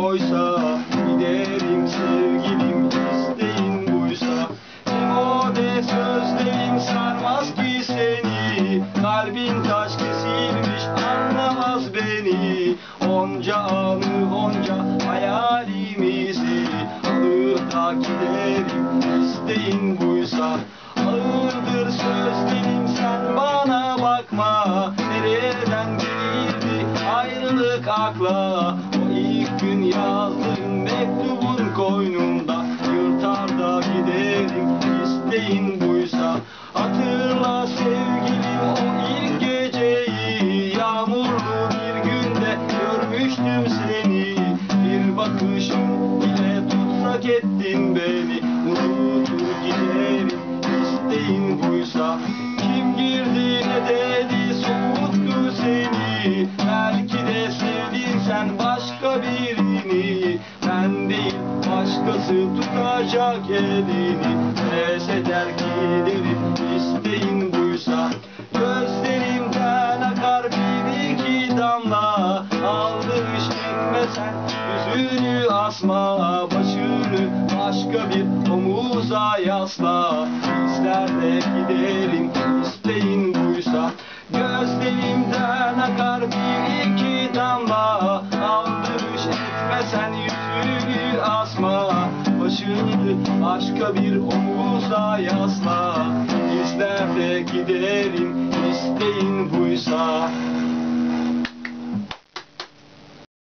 oysa giderim sevgilim, isteğin buysa. Demode sözlerim sarmaz ki seni, kalbin taş kesilmiş anlamaz beni. Onca anı onca hayalimizi alır da giderim, isteğin buysa. Ağırdır sözlerim sen bana bakma, nereden gelirdi ayrılık akla. O ilk gün yazdığın mektubun koynumda yırtar da giderim, isteğin buysa. Hatırla sevgilim o ilk geceyi, yağmurlu bir günde görmüştüm seni. Bir bakışın ile tutsak ettin beni, unutur giderim, isteğin buysa. Kim girdi ne dedi soğuttu seni, belki de sevdin sen başka birini. Ben değil başkası tutacak elini, pes eder giderim, isteğin buysa. Gözlerimden akar bir iki damla, aldırış etme sen yüzünü asma. Başını başka bir omuza yasla, izlerle giderim, isteğin buysa. Gözlerimden akar bir iki damla, aldırış etme sen yüzünü asma. Başını başka bir omuza yasla, izlerle giderim, isteğin buysa.